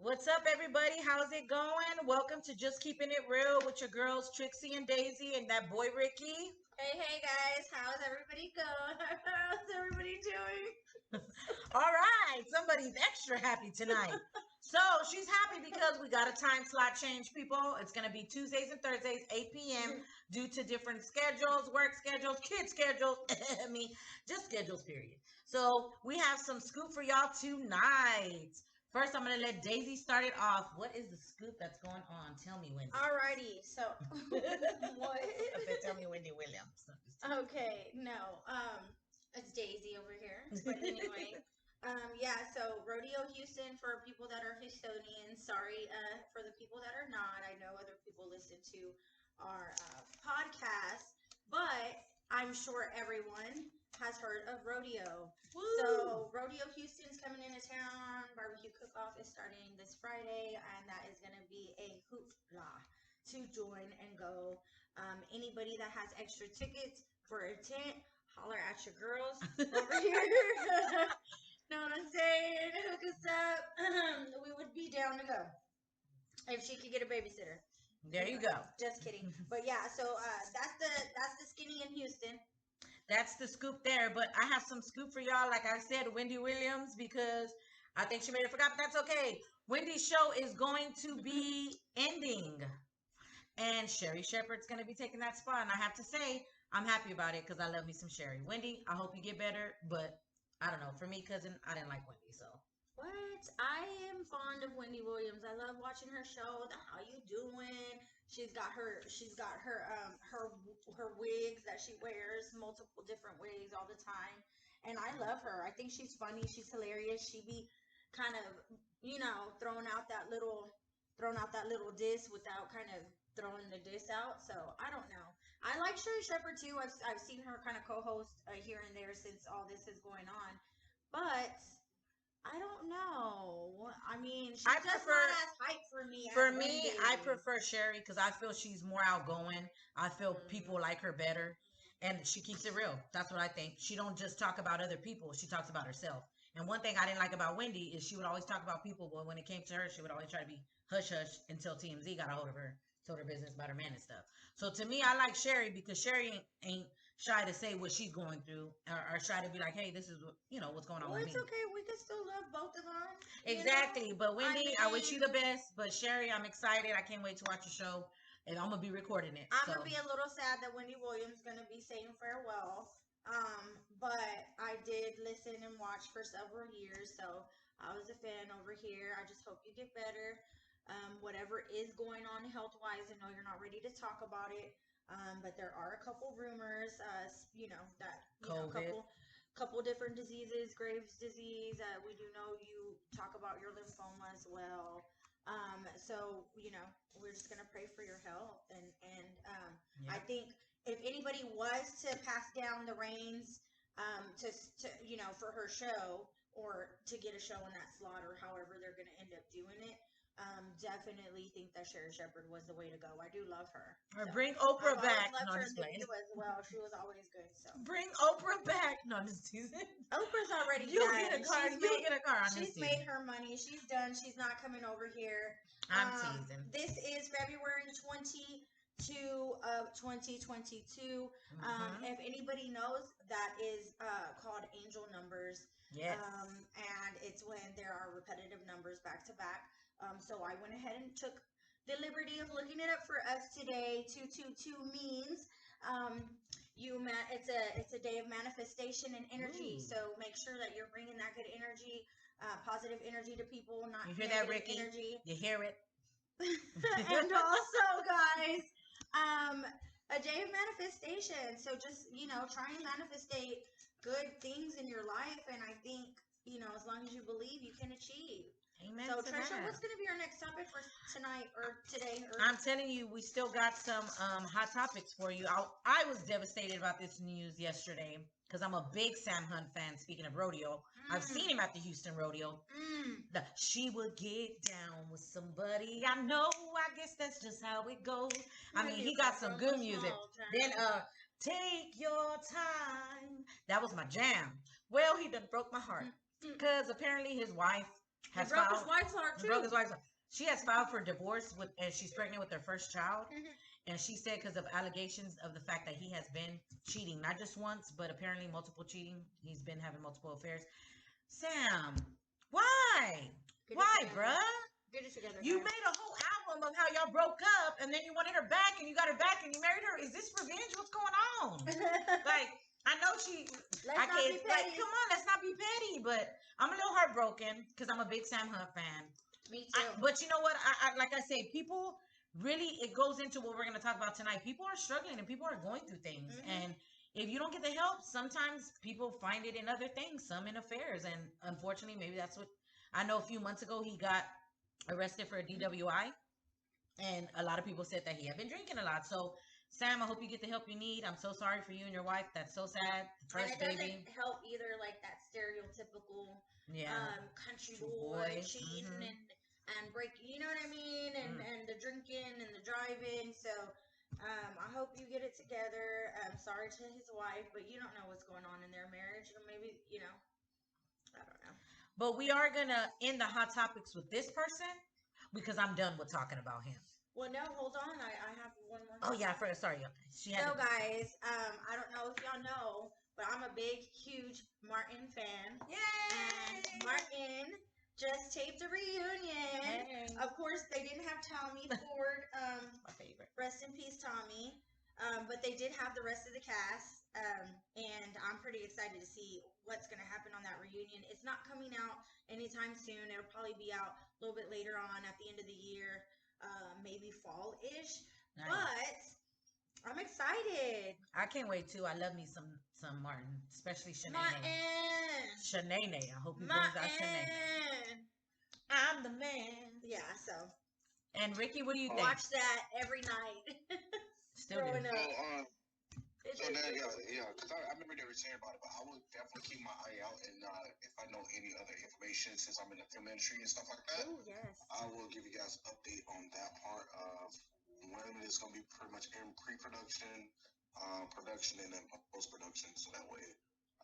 What's up, everybody? How's it going? Welcome to Just Keeping It Real with your girls, Trixie and Daisy, and that boy, Rikki. Hey guys, how's everybody going? How's everybody doing? All right, somebody's extra happy tonight. So she's happy because we got a time slot change, people. It's going to be Tuesdays and Thursdays, 8 p.m. due to different schedules, work schedules, kid schedules. I mean, just schedules, period. So we have some scoop for y'all tonight. First, I'm going to let Daisy start it off. What is the scoop that's going on? Tell me, Wendy. Alrighty, so what? I said, tell me, Wendy Williams. Okay, no, it's Daisy over here. But anyway, yeah. So Rodeo Houston for people that are Houstonians. Sorry, for the people that are not. I know other people listen to our podcast, but I'm sure everyone has heard of Rodeo. Woo! So Rodeo Houston's coming into town. Barbecue cook-off is starting this Friday, and that is going to be a hoopla to join and go. Anybody that has extra tickets for a tent, holler at your girls over here. Know what I'm saying? Hook us up. We would be down to go if she could get a babysitter. There you go. Just kidding. But yeah, so that's the skinny in Houston. That's the scoop there. But I have some scoop for y'all. Like I said, Wendy Williams, because I think she may have forgot, but that's okay. Wendy's show is going to be ending. And Sherry Shepherd's going to be taking that spot. And I have to say, I'm happy about it because I love me some Sherry. Wendy, I hope you get better. But I don't know. For me, cousin, I didn't like Wendy. So. What? I am fond of Wendy Williams. I love watching her show. The How You Doing? She's got her wigs that she wears, multiple different wigs all the time. And I love her. I think she's funny, she's hilarious. She be kind of, throwing out that little diss without kind of throwing the diss out. So I don't know. I like Sherry Shepherd too. I've seen her kind of co-host here and there since all this is going on. But I don't know. I mean, she's just not as hype for me. For me, I prefer Sherry because I feel she's more outgoing. I feel people like her better, and she keeps it real. That's what I think. She don't just talk about other people. She talks about herself. And one thing I didn't like about Wendy is she would always talk about people, but when it came to her, she would always try to be hush hush until TMZ got a hold of her, told her business about her man and stuff. So to me, I like Sherry because Sherry ain't shy to say what she's going through, or shy to be like, hey, this is what's going on with me. Well, it's okay. We can still love both of them. Exactly. But Wendy, I wish you the best. But Sherry, I'm excited. I can't wait to watch your show. And I'm going to be recording it. I'm going to be a little sad that Wendy Williams is going to be saying farewell. But I did listen and watch for several years. So I was a fan over here. I just hope you get better. Whatever is going on health-wise, I know you're not ready to talk about it. But there are a couple rumors, couple different diseases, Graves' disease. We do know you talk about your lymphoma as well. So we're just gonna pray for your health, and I think if anybody was to pass down the reins, to for her show or to get a show in that slot or however they're gonna end up doing it. Definitely think that Sherry Shepherd was the way to go. I do love her. Or so. Bring Oprah back. I loved her in the view as well. She was always good. So bring Oprah back. No, just teasing. Oprah's already you done. Get a car. Get a car. She's made her money. She's done. She's not coming over here. I'm teasing. This is February 22 of 2022. If anybody knows, that is called angel numbers. Yes. And it's when there are repetitive numbers back to back. So I went ahead and took the liberty of looking it up for us today. 222 means it's a day of manifestation and energy. Ooh. So make sure that you're bringing that good energy, positive energy to people. Not you hear that, Rikki? Energy. You hear it. And also, guys, a day of manifestation. So just try and manifestate good things in your life, and I think as long as you believe, you can achieve. Amen. So, Trisha, what's going to be our next topic for tonight or today? I'm telling you, we still got some hot topics for you. I was devastated about this news yesterday because I'm a big Sam Hunt fan. Speaking of rodeo, I've seen him at the Houston Rodeo. She would get down with somebody. I know. I guess that's just how it goes. I mean, he got some good music. Then, take your time. That was my jam. Well, he done broke my heart because apparently his wife He has broke his filed. wife's heart too. Broke his wife's heart. She has filed for divorce and she's pregnant with her first child. Mhm. And she said because of allegations of the fact that he has been cheating, not just once, but apparently multiple cheating. He's been having multiple affairs. Sam, why? Get it Why, together. bruh? Get it together. You guys. made a whole album of how y'all broke up, and then you wanted her back, and you got her back, and you married her. Is this revenge? What's going on? Like, I know she. Let's I not can't. be petty. Like, come on, let's not be petty. But I'm a little heartbroken because I'm a big Sam Hunt fan. Me too. But you know what? I like I say, people really. It goes into what we're going to talk about tonight. People are struggling, and people are going through things, and if you don't get the help, sometimes people find it in other things, some in affairs, and unfortunately, maybe that's what. I know a few months ago he got arrested for a DWI, and a lot of people said that he had been drinking a lot. So, Sam, I hope you get the help you need. I'm so sorry for you and your wife. That's so sad. First and it baby. doesn't help either, like that stereotypical country boy cheating and break. You know what I mean? And the drinking and the driving. So. I hope you get it together. I'm sorry to his wife, but you don't know what's going on in their marriage. Or maybe, I don't know. But we are going to end the hot topics with this person because I'm done with talking about him. Well, no, hold on. I have one more. Oh, yeah. Sorry. So, guys, I don't know if y'all know, but I'm a big, huge Martin fan. Yay! And Martin just taped a reunion. Hey. Of course, they didn't have Tommy Ford. My favorite. Rest in peace, Tommy. But they did have the rest of the cast. And I'm pretty excited to see what's going to happen on that reunion. It's not coming out anytime soon. It'll probably be out a little bit later on at the end of the year, maybe fall-ish. Nice. But I'm excited. I can't wait too. I love me some Martin, especially Shanae. Shanae. I hope he brings out Shanae. I'm the man. Yeah, so. And Rikki, what do you think? Watch that every night. Still growing up. So then, because I remember they were saying about it, but I will definitely keep my eye out, and if I know any other information, since I'm in the film industry and stuff like that, I will give you guys an update on that part of when it's going to be pretty much in pre-production, production, and then post-production, so that way,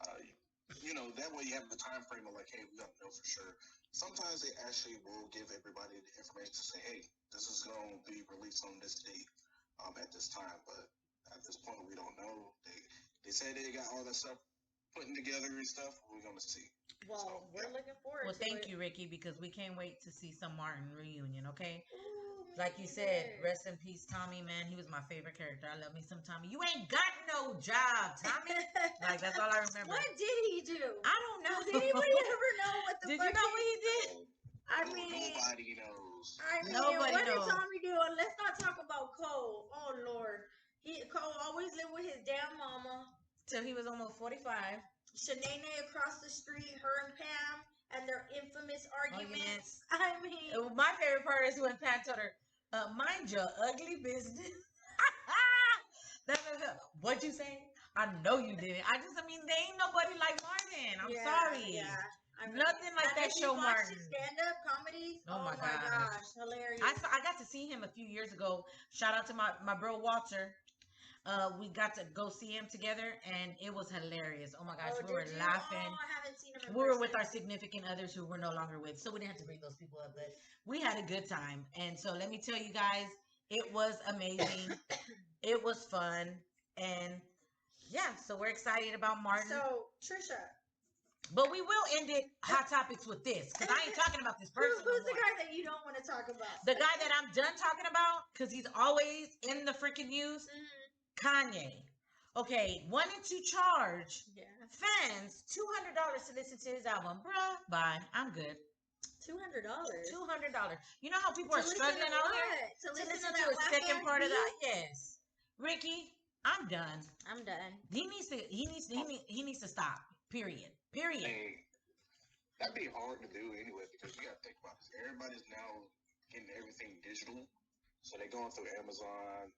that way you have the time frame of like, hey, we got to know for sure. Sometimes they actually will give everybody the information to say, hey, this is going to be released on this date at this time, but at this point, we don't know. They say they got all that stuff putting together and stuff. We're going to see. Well, we're looking forward to it. Well, thank you, Rikki, because we can't wait to see some Martin reunion, okay? Ooh, like you said, rest in peace, Tommy, man. He was my favorite character. I love me some Tommy. You ain't got no job, Tommy. Like, that's all I remember. What did he do? I don't know. Does anybody ever know what the Did you know what he did? Nobody knows. What did Tommy do? And let's not talk about Cole. Oh, Lord. Cole always lived with his damn mama. Till he was almost 45. Shanae across the street, her and Pam, and their infamous arguments. I mean. My favorite part is when Pam told her, mind your ugly business. What'd you say? I know you didn't. I mean, they ain't nobody like Martin. I'm sorry. Yeah. Nothing like that show, Martin. Stand-up comedy. Oh my gosh, hilarious! I got to see him a few years ago. Shout out to my bro Walter. We got to go see him together, and it was hilarious. Oh my gosh, we were laughing. Oh, I haven't seen him. We were with our significant others who we're no longer with, so we didn't have to bring those people up. But we had a good time, and so let me tell you guys, it was amazing. It was fun, and yeah, so we're excited about Martin. So Trisha. But we will end it hot topics with this because I ain't talking about this person. Who's the guy that you don't want to talk about? The guy that I'm done talking about because he's always in the freaking news. Kanye. Okay, 1 and 2 charge. Yeah. Fans $200 to listen to his album. Bruh, bye. I'm good. $200. $200. You know how people are struggling out here to listen to a second part of that? Yes. Rikki, I'm done. I'm done. He needs to stop. Period. Hey, that'd be hard to do anyway because you got to think about this. Everybody's now getting everything digital, so they're going through Amazon,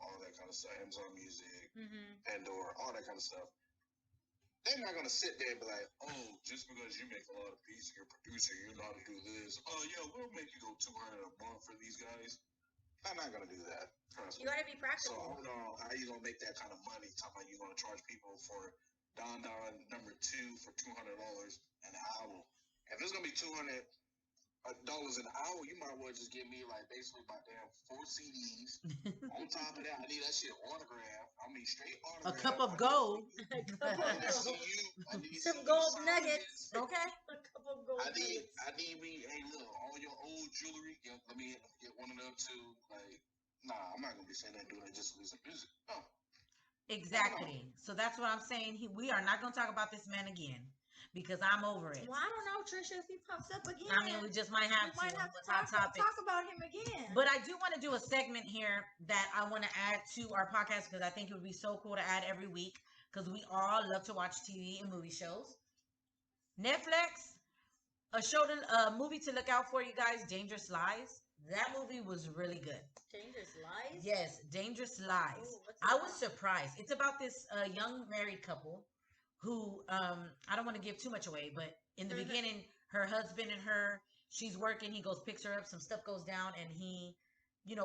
all that kind of stuff, Amazon Music, Pandora, all that kind of stuff. They're not going to sit there and be like, oh, just because you make a lot of beats and you're a producer, you know how to do this. Oh, yeah, we'll make you go $200 a month for these guys. I'm not going to do that. You got to be practical. So I don't know how you're going to make that kind of money. Talking about you're going to charge people for Don number 2 for $200 an album. If it's gonna be $200 an hour, you might well just give me like basically my damn 4 CDs. On top of that, I need that shit autographed. I mean, straight autographed. A cup of gold. I need some gold nuggets. Okay. A cup of gold nuggets. I need me. Hey, look, all your old jewelry. Let me get one of them too. Like, nah, I'm not gonna be saying that dude just to listen to music. No. Exactly. So that's what I'm saying. We are not gonna talk about this man again. Because I'm over it. Well, I don't know, Trisha, if he pops up again. I mean, we just might have to talk about him again. But I do want to do a segment here that I want to add to our podcast because I think it would be so cool to add every week because we all love to watch TV and movie shows. Netflix, a movie to look out for, you guys, Dangerous Lies. That movie was really good. Dangerous Lies? Yes, Dangerous Lies. Ooh, I was surprised. It's about this young married couple who, I don't want to give too much away, but in the beginning, her husband and her, she's working, he goes, picks her up, some stuff goes down, and he,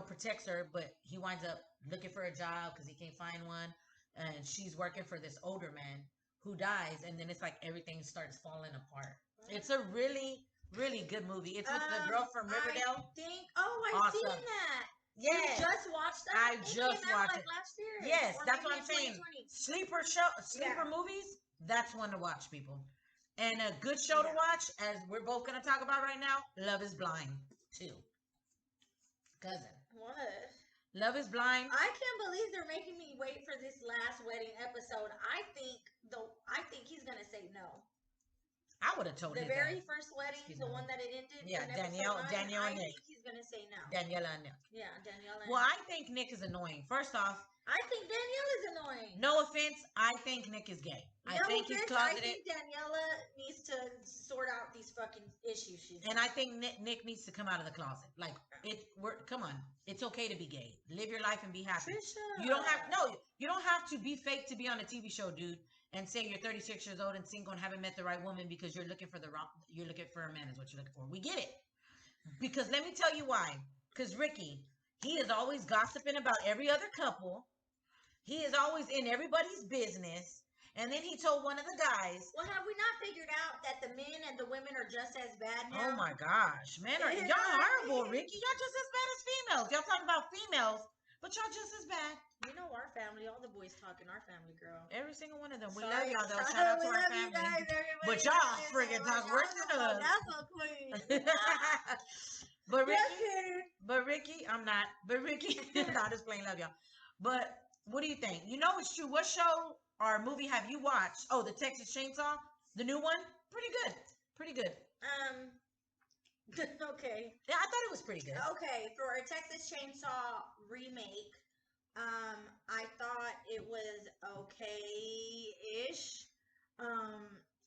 protects her, but he winds up looking for a job because he can't find one, and she's working for this older man who dies, and then it's like everything starts falling apart. It's a really, really good movie. It's with the girl from Riverdale. I've seen that. Yes. You just watched that? I just watched it. Last year. Yes, that's what I'm saying. Sleeper movies, that's one to watch, people. And a good show to watch, as we're both going to talk about right now, Love is Blind 2. Cousin. What? Love is Blind. I can't believe they're making me wait for this last wedding episode. I think he's going to say no. I would have told him. The very first wedding, the one that it ended. Yeah, Danielle and Nick. I think he's going to say no. Danielle and Nick. Yeah, Danielle and Nick. Well, I think Nick is annoying. First off, I think Danielle is annoying. No offense, I think Nick is gay. I think he's closeted. I think Daniela needs to sort out these fucking issues she's and I think Nick needs to come out of the closet. Like come on. It's okay to be gay. Live your life and be happy. Trisha. You don't have to be fake to be on a TV show, dude, and say you're 36 years old and single and haven't met the right woman because you're looking for a man is what you're looking for. We get it. Because let me tell you why. Because Rikki, he is always gossiping about every other couple. He is always in everybody's business. And then he told one of the guys. Well, have we not figured out that the men and the women are just as bad now? Oh, my gosh. Men are, y'all horrible, Rikki. Y'all just as bad as females. Y'all talking about females, but y'all just as bad. You know our family. All the boys talk in our family, girl. Every single one of them. We love y'all, though. Shout out to our family. Guys, but y'all friggin' talk worse than us. That's a queen. But Rikki, I'm not. But Rikki, not just plain love y'all. But what do you think? You know it's true. What show or movie have you watched? Oh, the Texas Chainsaw, the new one. Pretty good. Pretty good. Okay. Yeah, I thought it was pretty good. Okay, for a Texas Chainsaw remake, I thought it was okay-ish.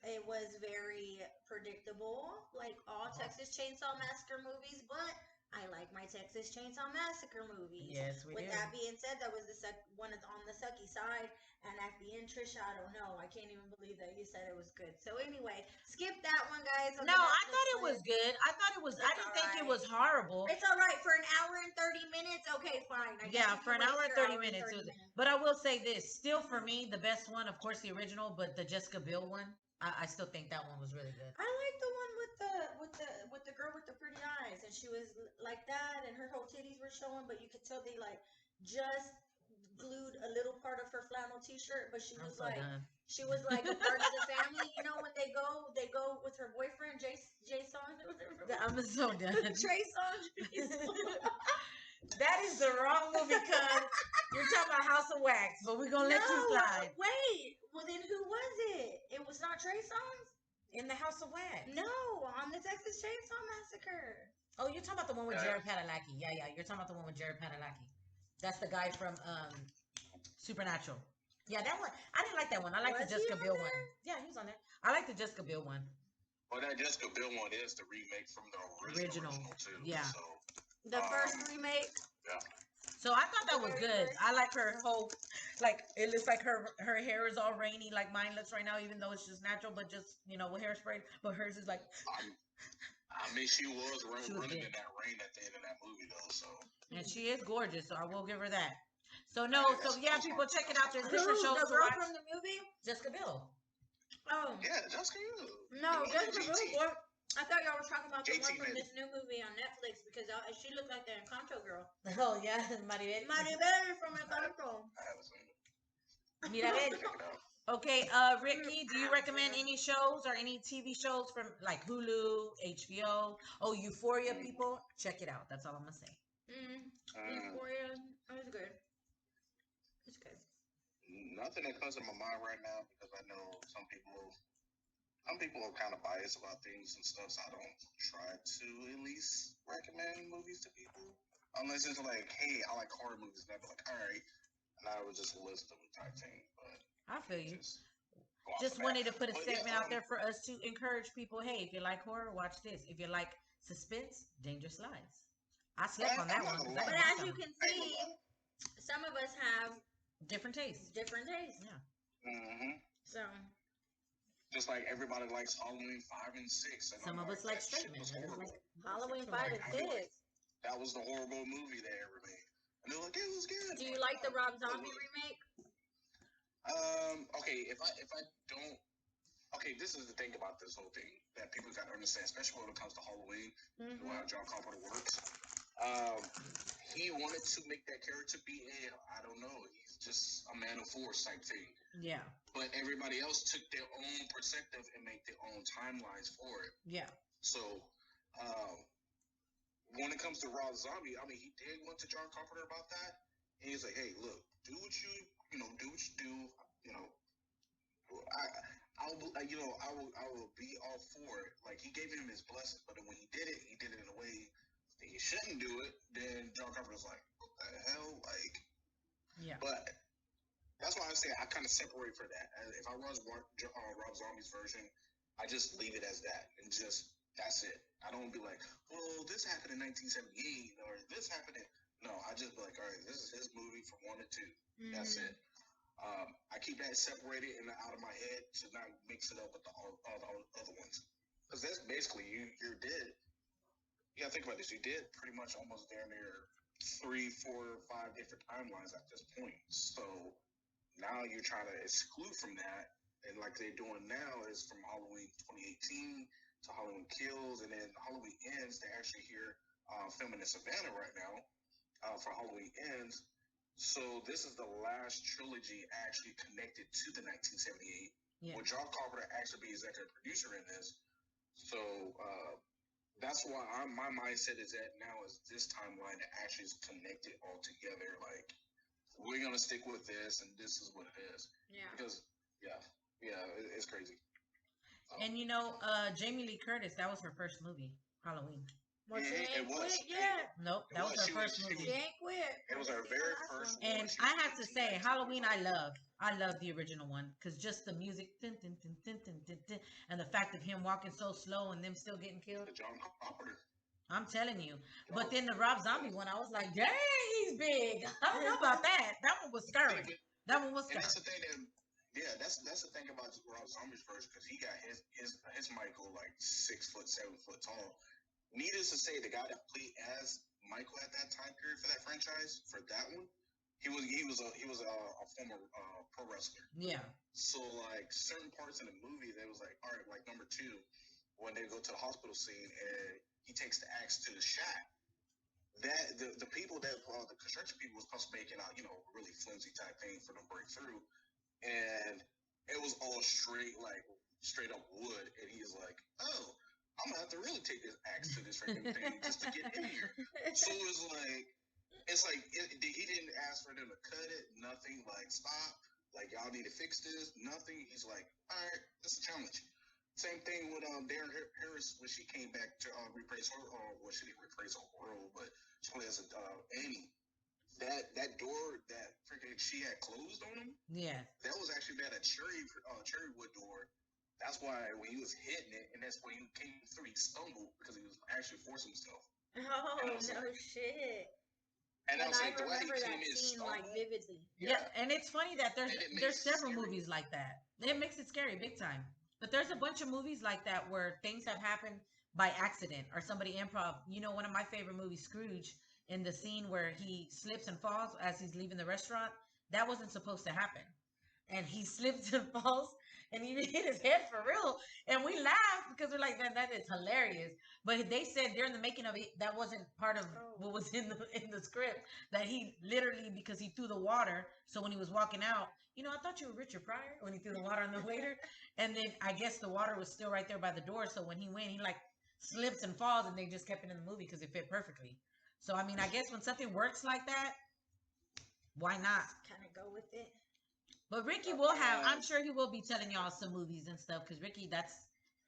It was very predictable, like all Texas Chainsaw Massacre movies, but I like my Texas Chainsaw Massacre movies. Yes, we do. With that being said, that was the one on the sucky side, and at the end, Trisha, I don't know. I can't even believe that you said it was good. So anyway, skip that one, guys. No, I thought it was good. I didn't think it was horrible. It's all right for an hour and 30 minutes. Okay, fine. For an hour and 30 minutes. But I will say this: still for me, the best one, of course, the original, but the Jessica Biel one. I still think that one was really good. I like the one with the girl with the pretty eyes, and she was like that, and her whole titties were showing, but you could tell they like just glued a little part of her flannel T-shirt, but she was like a part of the family. You know when they go with her boyfriend Jason. I'm so done. Jason. That is the wrong movie, cuz you're talking about House of Wax, but we're gonna let you slide. Wait. Well, then who was it? It was not Trey Songz? In the House of Wax. No, on the Texas Chainsaw Massacre. Oh, you're talking about the one with Jared Padalecki. Yeah, you're talking about the one with Jared Padalecki. That's the guy from Supernatural. Yeah, that one. I didn't like that one. I like the Jessica Biel one. Yeah, he was on there. I like the Jessica Biel one. Well, that Jessica Biel one is the remake from the original too. Yeah. So, the first remake. Yeah. So I thought that was good. I like her whole, like, it looks like her hair is all rainy like mine looks right now, even though it's just natural, but just, with hairspray. But hers is like. I mean, she was running in that rain at the end of that movie, though. So. And she is gorgeous, so I will give her that. So people check it out. There's different shows to watch. The girl from the movie? Jessica Biel. Oh. Yeah, Jessica Biel. No, Jessica Biel. I thought y'all were talking about the one JT from made this new movie on Netflix because she looked like the Encanto girl. Oh yeah, Maribel. Maribel from Encanto. I haven't seen it. Mirabel. Check it out. Okay, Rikki, do you recommend any shows or any TV shows from like Hulu, HBO? Oh, Euphoria, people, check it out. That's all I'm gonna say. Euphoria, it was good. It's good. Nothing that comes to my mind right now because I know some people are kind of biased about things and stuff, so I don't try to at least recommend movies to people unless it's like, hey, I like horror movies, and I'd be like, all right, and I would just list them type thing. But I feel you. Just wanted to put a segment out there for us to encourage people. Hey, if you like horror, watch this. If you like suspense, Dangerous Lies. I slept on that one. But as you can see, some of us have different tastes. Yeah. So. Just like everybody likes Halloween 5 and 6. And some of us like straight men. Halloween 5 and 6. That was the horrible movie they ever made. And they're like, it was good. Do you like the Rob Zombie remake? Okay, if I don't, okay, this is the thing about this whole thing that people got to understand, especially when it comes to Halloween, how John Carpenter works. He wanted to make that character be I don't know, he's just a man of force type thing. Yeah. But everybody else took their own perspective and made their own timelines for it. Yeah. So, when it comes to Rob Zombie, I mean, he did went to John Carpenter about that, and he's like, "Hey, look, do what you do. You know, I will be all for it." Like he gave him his blessing, but then when he did it in a way that he shouldn't do it. Then John Carpenter's like, "What the hell?" Like, yeah. But that's why I say I kind of separate for that. If I was Rob Zombie's version, I just leave it as that and just that's it. I don't be like, well, this happened in 1978 or this happened in. No, I just be like, all right, this is his movie from 1 to 2. Mm-hmm. That's it. I keep that separated and out of my head to not mix it up with all the other ones. Because that's basically you're dead. You gotta think about this. You did pretty much almost damn near 3, 4, 5 different timelines at this point. So now you're trying to exclude from that, and like they're doing now is from Halloween 2018 to Halloween Kills, and then Halloween Ends. They're actually here filming in Savannah right now for Halloween Ends. So this is the last trilogy actually connected to the 1978. Yeah. With John Carpenter actually be executive producer in this. So that's why my mindset is at now is this timeline that actually is connected all together. Like, we're going to stick with this, and this is what it is. Yeah. Because, it's crazy. And, Jamie Lee Curtis, that was her first movie, Halloween. Well, she ain't quit yet. Nope, that was her first movie. She ain't quit. It was her very first one. And I have to say, Halloween, I love the original one because just the music, and the fact of him walking so slow and them still getting killed. John Carpenter. I'm telling you. But then the Rob Zombie one, I was like, dang, he's big. I don't know about that. That one was scary. That one was scary. And that's the thing that's the thing about Rob Zombie's version because he got his Michael like 6 foot, 7 foot tall. Needless to say, the guy that played as Michael at that time period for that franchise, for that one, he was a former pro wrestler. Yeah. So like certain parts in the movie, they was like, all right, like number 2, when they go to the hospital scene and he takes the axe to the shack. That the people that the construction people was supposed to make it out, really flimsy type thing for them to break through, and it was all straight up wood, and he's like, oh. I'm gonna have to really take this axe to this freaking thing just to get in here. So it's like he didn't ask for them to cut it, nothing. Like stop, like y'all need to fix this, nothing. He's like, all right, that's a challenge. Same thing with Darren Harris when she came back to reprise her. Well, she didn't reprise her role, but she played as Annie. That door that freaking she had closed on him. Yeah, that was actually a cherry wood door. That's why when he was hitting it, and that's when he came through, he stumbled because he was actually forcing himself. Oh, no shit. And I was like, the way he came in scene like vividly. Yeah, and it's funny that there's several movies like that. It makes it scary big time. But there's a bunch of movies like that where things have happened by accident or somebody improv. One of my favorite movies, Scrooge, in the scene where he slips and falls as he's leaving the restaurant, that wasn't supposed to happen. And he slips and falls. and he hit his head for real. And we laughed because we're like, that is hilarious. But they said during the making of it, that wasn't part of what was in the script. That he literally, because he threw the water, so when he was walking out, I thought you were Richard Pryor when he threw the water on the waiter. And then I guess the water was still right there by the door. So when he went, he like slips and falls, and they just kept it in the movie because it fit perfectly. So I mean, I guess when something works like that, why not? Kind of go with it. But Rikki will have, I'm sure he will be telling y'all some movies and stuff, because Rikki, that's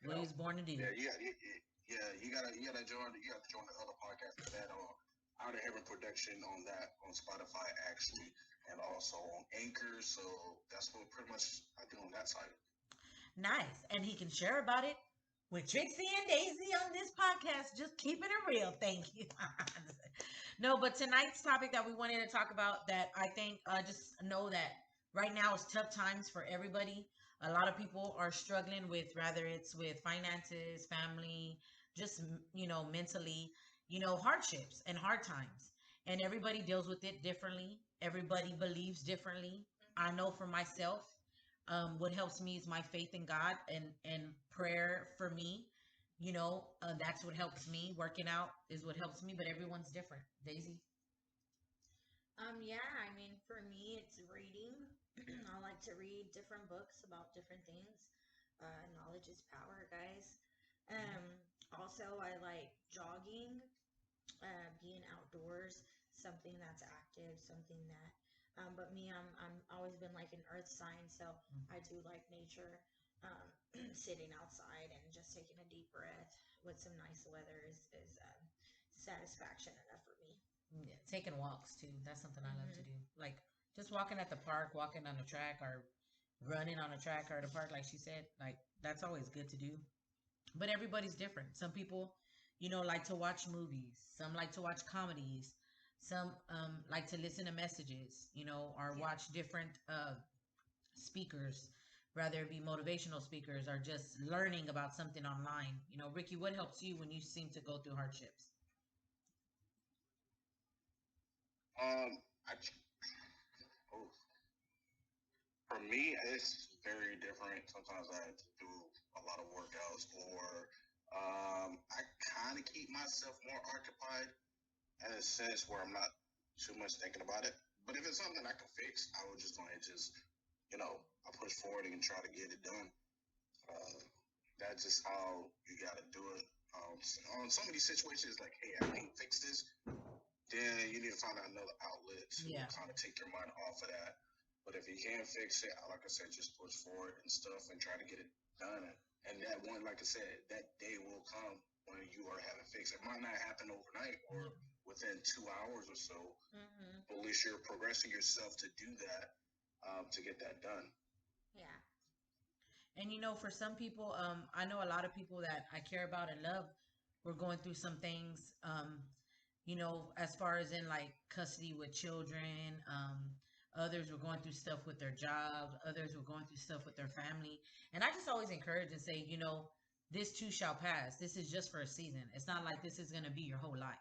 what he was born to do. Yeah, you gotta join the other podcast for that Out of Heaven production on that on Spotify actually, and also on Anchor. So that's what pretty much I do on that side. Nice, and he can share about it with Trixie and Daisy on this podcast. Just keeping it real. Thank you. No, but tonight's topic that we wanted to talk about, that I think, just know that right now is tough times for everybody. A lot of people are struggling with, rather it's with finances, family, just, mentally, hardships and hard times. And everybody deals with it differently. Everybody believes differently. I know for myself, what helps me is my faith in God and prayer for me. That's what helps me. Working out is what helps me, but everyone's different. Daisy? Yeah, I mean, for me, it's reading. I like to read different books about different things. Knowledge is power, guys. Also, I like jogging, being outdoors, something that's active, something that. But me, I'm always been like an earth sign, so I do like nature. Sitting outside and just taking a deep breath with some nice weather is satisfaction enough for me. Yeah, taking walks too. That's something I love to do. Like just walking at the park, walking on the track, or running on a track or at a park, like she said. Like that's always good to do. But everybody's different. Some people, like to watch movies. Some like to watch comedies. Some like to listen to messages, or watch different speakers, rather it be motivational speakers or just learning about something online. Rikki, what helps you when you seem to go through hardships? I, oh, for me, it's very different. Sometimes I have to do a lot of workouts, or I kind of keep myself more occupied in a sense where I'm not too much thinking about it. But if it's something I can fix, I would just want to I push forward and try to get it done. That's just how you got to do it. On some of these situations, like, hey, I can't fix this, then you need to find out another outlet to kind of take your mind off of that. But if you can't fix it, like I said, just push forward and stuff and try to get it done. And that one, like I said, that day will come when you are having fixed. It might not happen overnight or within 2 hours or so, but at least you're progressing yourself to do that, to get that done. Yeah. And for some people, I know a lot of people that I care about and love were going through some things, as far as in like custody with children. Others were going through stuff with their jobs. Others were going through stuff with their family. And I just always encourage and say, this too shall pass. This is just for a season. It's not like this is going to be your whole life.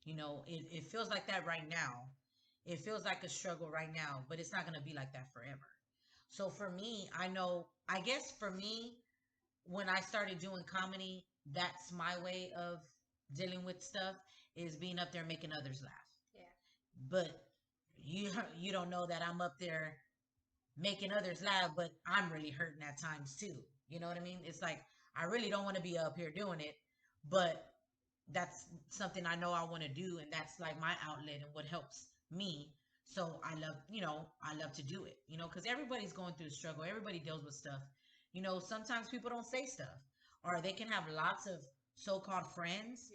It feels like that right now. It feels like a struggle right now, but it's not going to be like that forever. So for me, I guess for me, when I started doing comedy, that's my way of dealing with stuff, is being up there making others laugh. Yeah. But you don't know that I'm up there making others laugh, but I'm really hurting at times too. You know what I mean? It's like I really don't want to be up here doing it, but that's something I know I want to do, and that's like my outlet and what helps me. So I love to do it, because everybody's going through a struggle. Everybody deals with stuff. Sometimes people don't say stuff, or they can have lots of so-called friends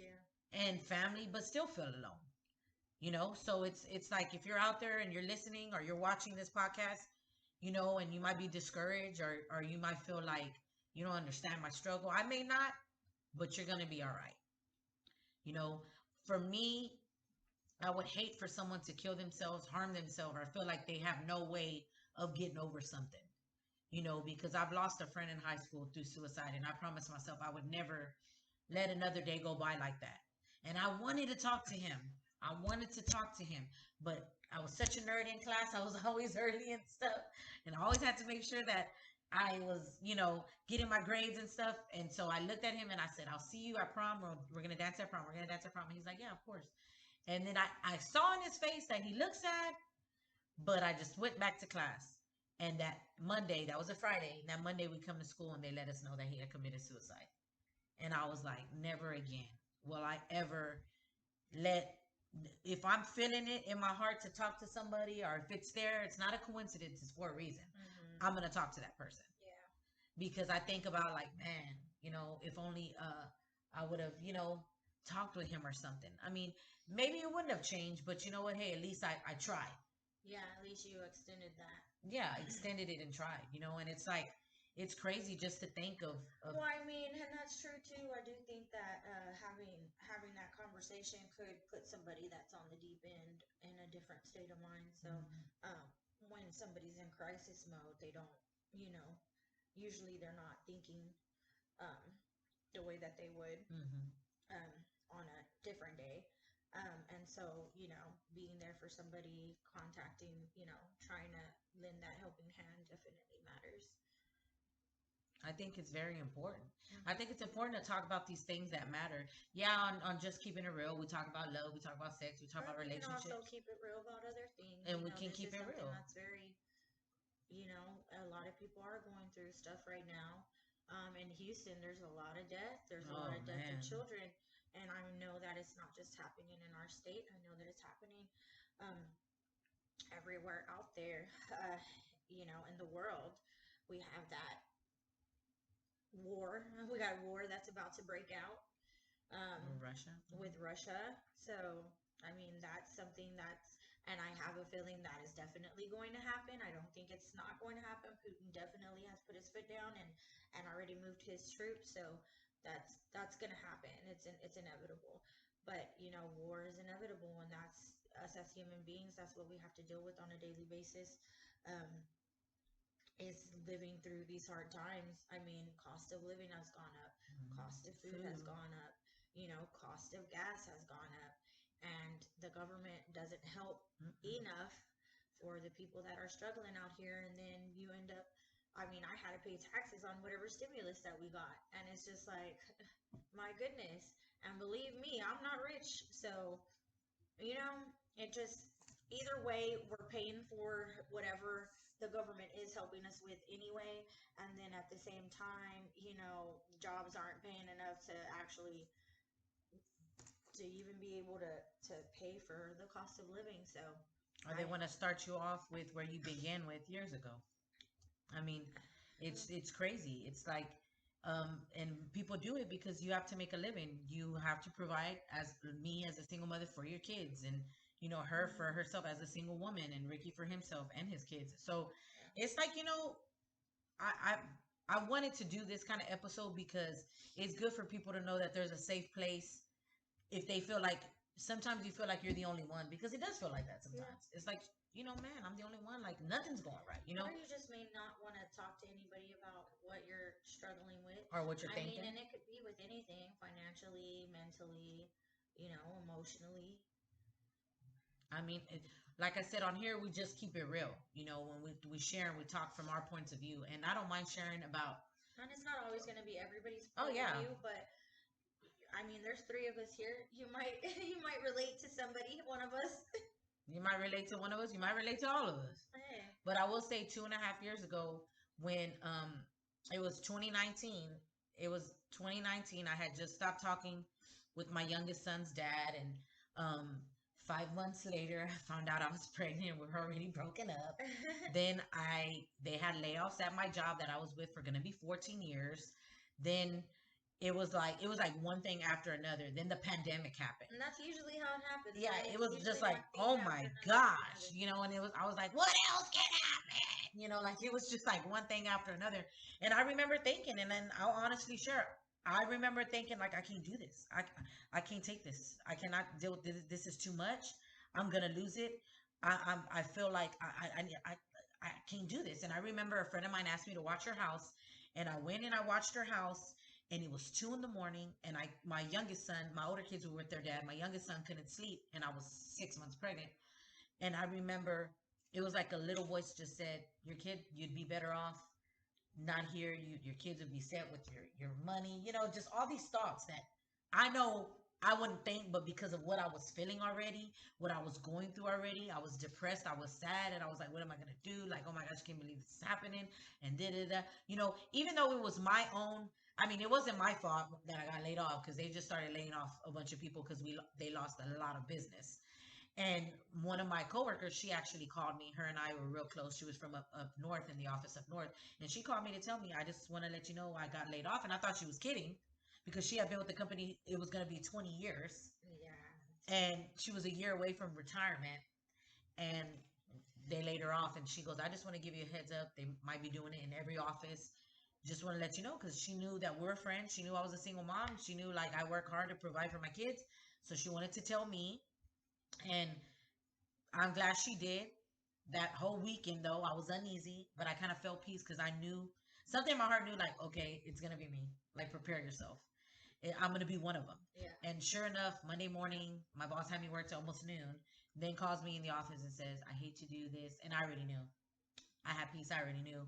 and family, but still feel alone. So it's like if you're out there and you're listening or you're watching this podcast, and you might be discouraged, or you might feel like you don't understand my struggle. I may not, but you're going to be all right. For me, I would hate for someone to kill themselves, harm themselves, or feel like they have no way of getting over something. Because I've lost a friend in high school through suicide, and I promised myself I would never let another day go by like that. And I wanted to talk to him. But I was such a nerd in class. I was always early and stuff. And I always had to make sure that I was, getting my grades and stuff. And so I looked at him and I said, I'll see you at prom. We're going to dance at prom. We're going to dance at prom. And he's like, yeah, of course. And then I saw in his face that he looked sad, but I just went back to class. And that Monday, that was a Friday, that Monday we come to school and they let us know that he had committed suicide. And I was like, never again will I ever let, if I'm feeling it in my heart to talk to somebody, or if it's there, it's not a coincidence, it's for a reason. I'm going to talk to that person. Yeah. Because I think about like, man, if only I would have, talked with him or something. I mean, maybe it wouldn't have changed, but you know what? Hey, at least I tried. Yeah, at least you extended that. Yeah, extended it and tried, and it's like, it's crazy just to think of. Well, I mean, and that's true too. I do think that having that conversation could put somebody that's on the deep end in a different state of mind. So, when somebody's in crisis mode, they don't, usually they're not thinking the way that they would on a different day. And so, being there for somebody, contacting, trying to lend that helping hand definitely matters. I think it's very important. I think it's important to talk about these things that matter. Yeah, on just keeping it real, we talk about love, we talk about sex, we talk about relationships. We can also keep it real about other things. And we can keep it real. That's very, a lot of people are going through stuff right now. In Houston, there's a lot of death. There's a lot of death of children. And I know that it's not just happening in our state. I know that it's happening everywhere out there, in the world. We have that war. We got a war that's about to break out with Russia. So, I mean, that's something and I have a feeling that is definitely going to happen. I don't think it's not going to happen. Putin definitely has put his foot down and already moved his troops. So that's going to happen. It's inevitable. But, war is inevitable, and that's us as human beings. That's what we have to deal with on a daily basis. Is living through these hard times. I mean, cost of living has gone up. Cost of food has gone up. Cost of gas has gone up. And the government doesn't help enough for the people that are struggling out here. And then you end up, I mean, I had to pay taxes on whatever stimulus that we got. And it's just like, my goodness. And believe me, I'm not rich. So, it just, either way, we're paying for whatever the government is helping us with anyway. And then at the same time, jobs aren't paying enough to actually to even be able to pay for the cost of living. So, or they want to start you off with where you began with years ago. I mean, it's crazy. It's like, and people do it because you have to make a living. You have to provide, as me as a single mother, for your kids, and her for herself as a single woman, and Rikki for himself and his kids. So it's like, I wanted to do this kind of episode because it's good for people to know that there's a safe place if they feel like, sometimes you feel like you're the only one, because it does feel like that sometimes. It's like, man, I'm the only one, like nothing's going right, Or you just may not want to talk to anybody about what you're struggling with. Or what you're thinking. I mean, and it could be with anything, financially, mentally, emotionally. I mean, like I said on here, we just keep it real. When we share and we talk from our points of view. And I don't mind sharing about... And it's not always going to be everybody's point of view, but... I mean, there's three of us here. You might relate to somebody, one of us. You might relate to one of us. You might relate to all of us. Hey. But I will say 2.5 years ago, when it was 2019. It was 2019. I had just stopped talking with my youngest son's dad, and 5 months later, I found out I was pregnant. We were already broken up. Then they had layoffs at my job that I was with for going to be 14 years. Then it was like one thing after another. Then the pandemic happened. And that's usually how it happens. Yeah, right? it was just like, oh my gosh, and I was like, what else can happen? Like it was just like one thing after another. And I remember thinking, and then I'll honestly share, I remember thinking, like, I can't do this. I can't take this. I cannot deal with this. This is too much. I'm gonna lose it. I feel like I can't do this. And I remember a friend of mine asked me to watch her house, and I went and I watched her house. And it was 2 a.m. and my youngest son, my older kids were with their dad. My youngest son couldn't sleep, and I was 6 months pregnant. And I remember it was like a little voice just said, "Your kid, you'd be better off not here. Your kids would be set with your money. You know, just all these thoughts that I know I wouldn't think, but because of what I was feeling already, what I was going through already, I was depressed, I was sad, and I was like, what am I gonna do? Like, oh my gosh, I can't believe this is happening, and da da da. You know, even though it was my own. I mean, it wasn't my fault that I got laid off because they just started laying off a bunch of people because they lost a lot of business. And one of my coworkers, she actually called me. Her and I were real close. She was from up north in the office up north. And she called me to tell me, I just want to let you know I got laid off. And I thought she was kidding because she had been with the company. It was going to be 20 years. Yeah. And she was a year away from retirement. And they laid her off. And she goes, I just want to give you a heads up. They might be doing it in every office. Just want to let you know because she knew that we're friends. She knew I was a single mom. She knew like I work hard to provide for my kids. So she wanted to tell me. And I'm glad she did. That whole weekend, though, I was uneasy, but I kind of felt peace because I knew something in my heart knew, like, okay, it's going to be me. Like, prepare yourself. I'm going to be one of them. Yeah. And sure enough, Monday morning, my boss had me work till almost noon, then calls me in the office and says, I hate to do this. And I already knew. I had peace. I already knew.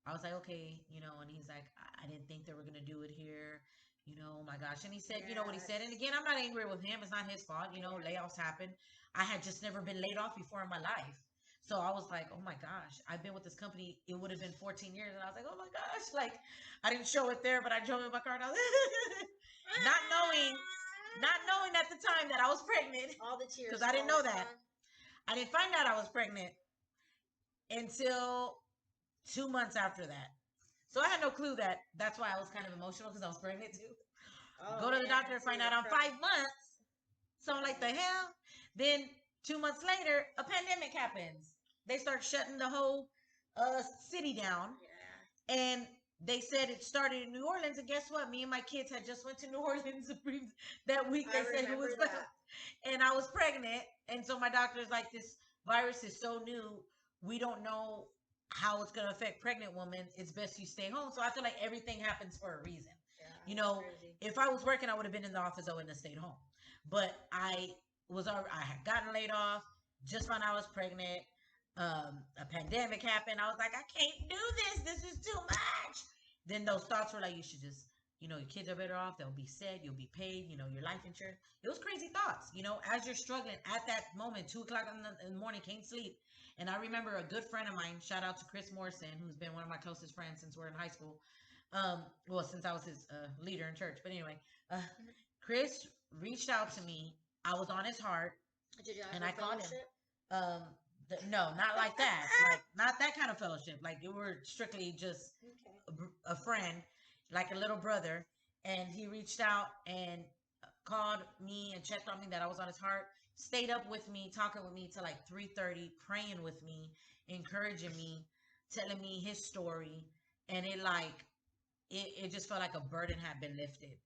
I was like, okay, you know, and he's like, I didn't think they were going to do it here. You know, oh my gosh. And he said, you know what he said. And again, I'm not angry with him. It's not his fault. You know, layoffs happen. I had just never been laid off before in my life. So I was like, oh my gosh, I've been with this company. It would have been 14 years. And I was like, oh my gosh, like I didn't show it there, but I drove in my car and I was not knowing at the time that I was pregnant. All the tears. Because I didn't know that. I didn't find out I was pregnant until 2 months after that. So I had no clue that that's why I was kind of emotional because I was pregnant too. Oh, go to the doctor and find out I'm 5 months. So I'm like, the hell? Then 2 months later, a pandemic happens. They start shutting the whole city down. Yeah. And they said it started in New Orleans. And guess what? Me and my kids had just went to New Orleans that week. They said it was bad. And I was pregnant. And so my doctor's like, this virus is so new. We don't know how it's going to affect pregnant women. It's best you stay home. So I feel like everything happens for a reason. Yeah, you know, if I was working, I would have been in the office. I wouldn't have stayed home. But I had gotten laid off, just found out I was pregnant. A pandemic happened. I was like, I can't do this. This is too much. Then those thoughts were like, you should just, you know, your kids are better off. They'll be set. You'll be paid. You know, your life insurance. It was crazy thoughts. You know, as you're struggling at that moment, 2:00 in the morning, can't sleep. And I remember a good friend of mine, shout out to Chris Morrison, who's been one of my closest friends since we're in high school. Well, since I was his leader in church. But anyway, Chris reached out to me. I was on his heart. Did you have and a I called fellowship? him. No, not like that. Like not that kind of fellowship. Like it were strictly just a friend, like a little brother. And he reached out and called me and checked on me that I was on his heart. Stayed up with me, talking with me till like 3:30, praying with me, encouraging me, telling me his story, and it just felt like a burden had been lifted.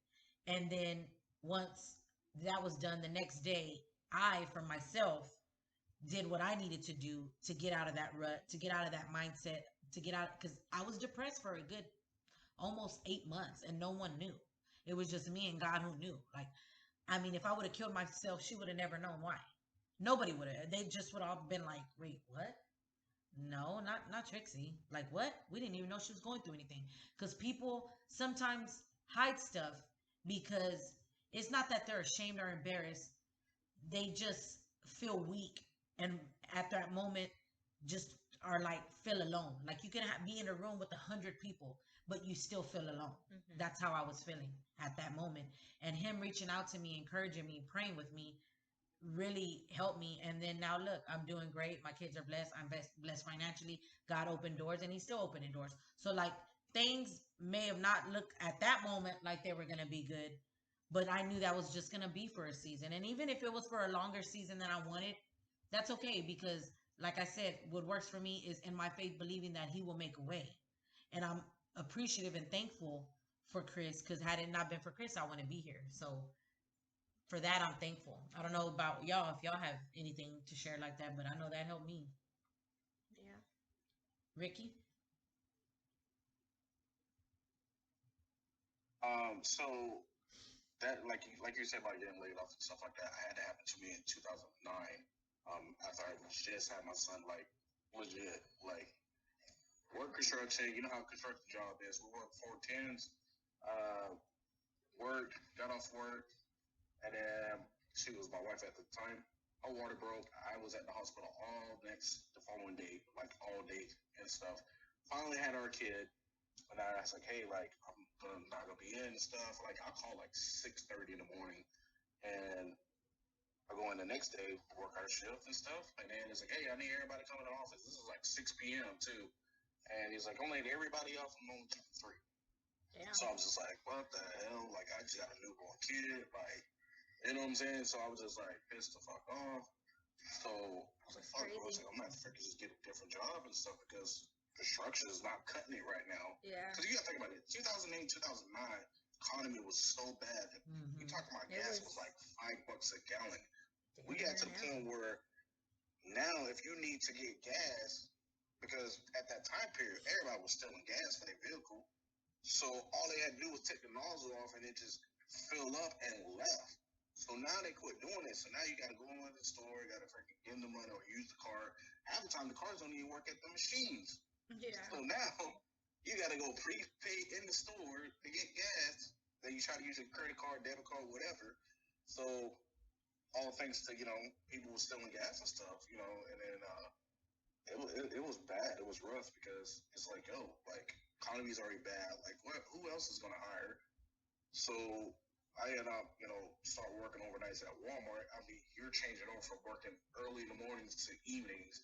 And then once that was done, the next day, I, for myself, did what I needed to do to get out of that rut, to get out of that mindset, to get out, because I was depressed for a good almost 8 months and no one knew. It was just me and God who knew. Like, I mean, if I would have killed myself, she would have never known why. Nobody would have. They just would have all been like, wait, what? No, not Trixie. Like, what? We didn't even know she was going through anything. Because people sometimes hide stuff because it's not that they're ashamed or embarrassed. They just feel weak. And at that moment, just are like, feel alone. Like, you can be in a room with 100 people, but you still feel alone. Mm-hmm. That's how I was feeling at that moment. And him reaching out to me, encouraging me, praying with me, really helped me. And then now look, I'm doing great. My kids are blessed. I'm blessed financially. God opened doors and he's still opening doors. So like things may have not looked at that moment like they were going to be good, but I knew that was just going to be for a season. And even if it was for a longer season than I wanted, that's okay. Because like I said, what works for me is in my faith, believing that he will make a way. And I'm appreciative and thankful for Chris, because had it not been for Chris, I wouldn't be here. So for that, I'm thankful. I don't know about y'all, if y'all have anything to share like that, but I know that helped me. Yeah. Rikki? So that, like you said about getting laid off and stuff like that, I had to happen to me in 2009. After I just had my son, like legit, like work construction. You know how construction job is. We work 410s. Worked, got off work, and then she was my wife at the time. Her water broke. I was at the hospital the following day, like all day and stuff. Finally had our kid, and I was like, hey, like not gonna be in and stuff. Like I call like 6:30 in the morning, and I go in the next day, work our shift and stuff, and then it's like, hey, I need everybody coming to the office. This is like 6 p.m. too, and he's like, only everybody else, I'm only keeping 3. Damn. So I was just like, what the hell? Like, I just got a newborn kid. Like, you know what I'm saying? So I was just like, pissed the fuck off. So I was like, fuck, bro. I was like, I'm going to have to just get a different job and stuff because construction is not cutting it right now. Yeah. Because you got to think about it. 2008, 2009, economy was so bad that you talking about gas was like $5 a gallon. Damn, we got to the point where now if you need to get gas, because at that time period, everybody was stealing gas for their vehicle. So all they had to do was take the nozzle off and it just fill up and left. So now they quit doing it. So now you got to go into the store, got to freaking give them the money or use the card. Half the time the cars don't even work at the machines. Yeah. So now you got to go prepay in the store to get gas. Then you try to use a credit card, debit card, whatever. So all thanks to, people were stealing gas and stuff, and then it was bad. It was rough because it's like, yo, like, economy's already bad. Like, who else is going to hire? So I ended up, start working overnights at Walmart. I mean, you're changing over from working early in the mornings to evenings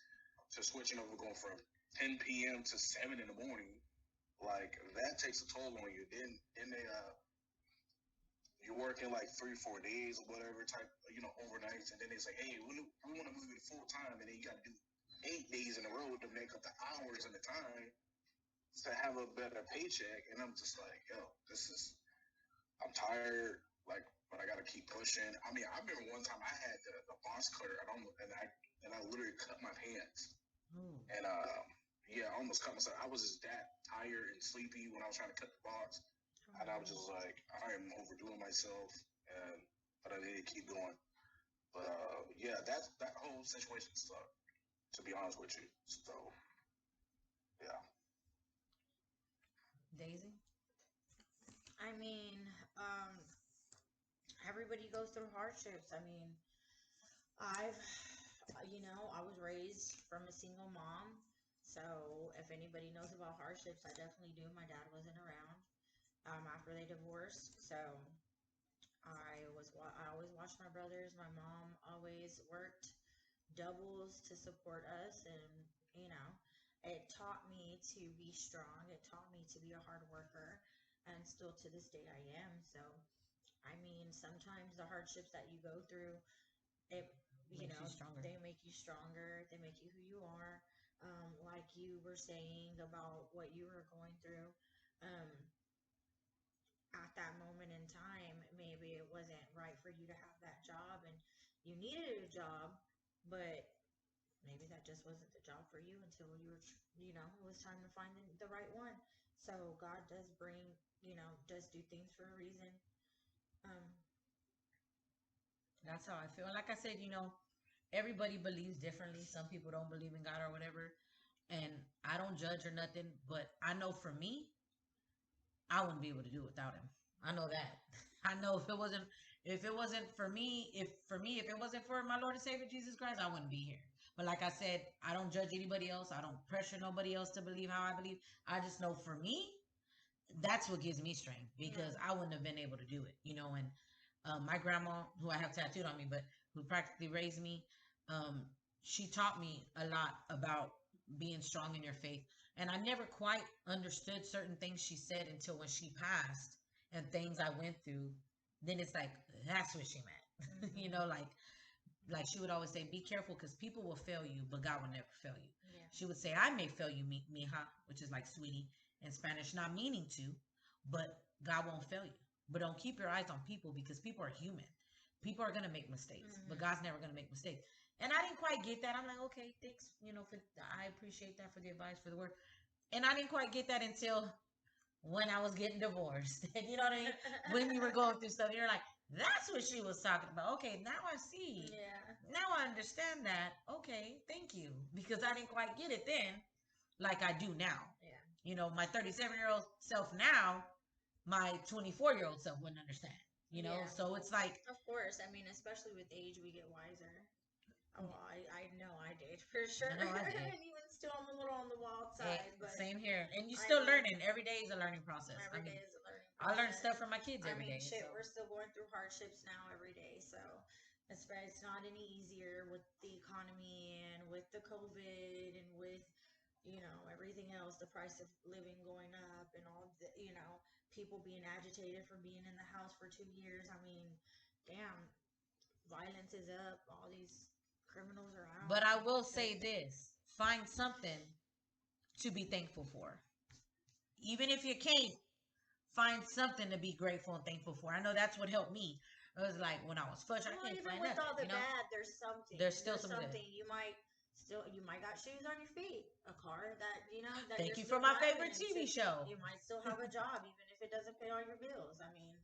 to switching over going from 10 p.m. to 7 in the morning. Like, that takes a toll on you. Then they, you're working like 3-4 days or whatever type, overnights. And then they say, hey, we want to move you to full time. And then you got to do 8 days in a row to make up the hours and the time to have a better paycheck. And I'm just like, yo, I'm tired, like, but I gotta keep pushing. I mean, I remember one time I had the box cutter and I literally cut my pants. And I almost cut myself. I was just that tired and sleepy when I was trying to cut the box. And I was just like, I am overdoing myself, but I need to keep going. But that whole situation sucked, to be honest with you. So yeah. Daisy? I mean, everybody goes through hardships. I mean, I was raised from a single mom. So if anybody knows about hardships, I definitely do. My dad wasn't around after they divorced. So I always watched my brothers. My mom always worked doubles to support us. And, it taught me to be strong. It taught me to be a hard worker. And still to this day I am. So I mean, sometimes the hardships that you go through, they make you stronger. They make you who you are. Like you were saying about what you were going through. At that moment in time, maybe it wasn't right for you to have that job and you needed a job, but maybe that just wasn't the job for you until you were, it was time to find the right one. So God does bring, does do things for a reason. That's how I feel. Like I said, everybody believes differently. Some people don't believe in God or whatever. And I don't judge or nothing, but I know for me, I wouldn't be able to do it without him. I know that. I know if it wasn't for me, if it wasn't for my Lord and Savior Jesus Christ, I wouldn't be here. But like I said, I don't judge anybody else. I don't pressure nobody else to believe how I believe. I just know for me, that's what gives me strength because I wouldn't have been able to do it, and my grandma, who I have tattooed on me, but who practically raised me, she taught me a lot about being strong in your faith. And I never quite understood certain things she said until when she passed and things I went through. Then it's like, that's what she meant. Like she would always say, be careful because people will fail you, but God will never fail you. Yeah. She would say, I may fail you, mija, which is like sweetie in Spanish, not meaning to, but God won't fail you. But don't keep your eyes on people because people are human. People are going to make mistakes, but God's never going to make mistakes. And I didn't quite get that. I'm like, okay, thanks. I appreciate that for the advice, for the word. And I didn't quite get that until when I was getting divorced. You know what I mean? When you were going through stuff, you're like, that's what she was talking about. Okay, now I see. Yeah. Now I understand that. Okay, thank you. Because I didn't quite get it then. like I do now. Yeah. You know, my 37-year-old self now, my 24-year-old self wouldn't understand. You know, so it's like, of course. I mean, especially with age, we get wiser. Oh, I know I did for sure. I did. And even still, I'm a little on the wild side. But same here. And you're still learning. Every day is a learning process. Every day is a learning process. I learn stuff from my kids every day. Shit, we're still going through hardships now every day. So it's not any easier with the economy and with the COVID and with, you know, everything else, the price of living going up and all the, you know, people being agitated for being in the house for 2 years. I mean, damn, violence is up. All these criminals are out. But I will say this, find something to be thankful for. Even if you can't, find something to be grateful and thankful for. I know that's what helped me. It was like when I was frustrated, I can't even find with nothing, all the bad, there's something. There's still something. You might got shoes on your feet, a car that, you know, that thank you for my favorite TV show. You might still have a job even if it doesn't pay all your bills. I mean,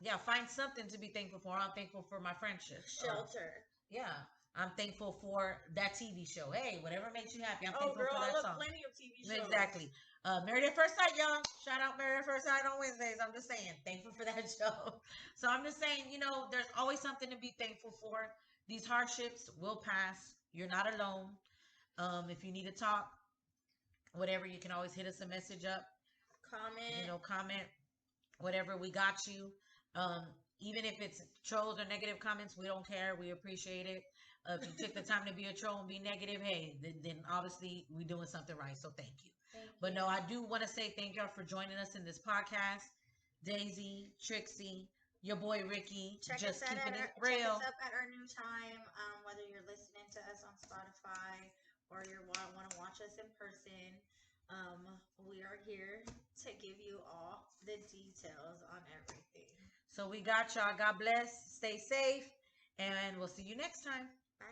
yeah, find something to be thankful for. I'm thankful for my friendships. Shelter. Yeah. I'm thankful for that TV show. Hey, whatever makes you happy. I'm thankful girl, for that I love song. Plenty of TV shows. Exactly. Married at First Sight, y'all. Shout out Married at First Sight on Wednesdays. I'm just saying, thankful for that show. So I'm just saying, you know, there's always something to be thankful for. These hardships will pass. You're not alone. If you need to talk, whatever, you can always hit us a message up. Comment. Whatever, we got you. Even if it's trolls or negative comments, we don't care. We appreciate it. If you took the time to be a troll and be negative, hey, then obviously we're doing something right. So thank you. But no, I do want to say thank y'all for joining us in this podcast. Daisy, Trixie, your boy Rikki, just keeping it real. Check us up at our new time, whether you're listening to us on Spotify or you want to watch us in person. We are here to give you all the details on everything. So we got y'all. God bless. Stay safe. And we'll see you next time. Bye.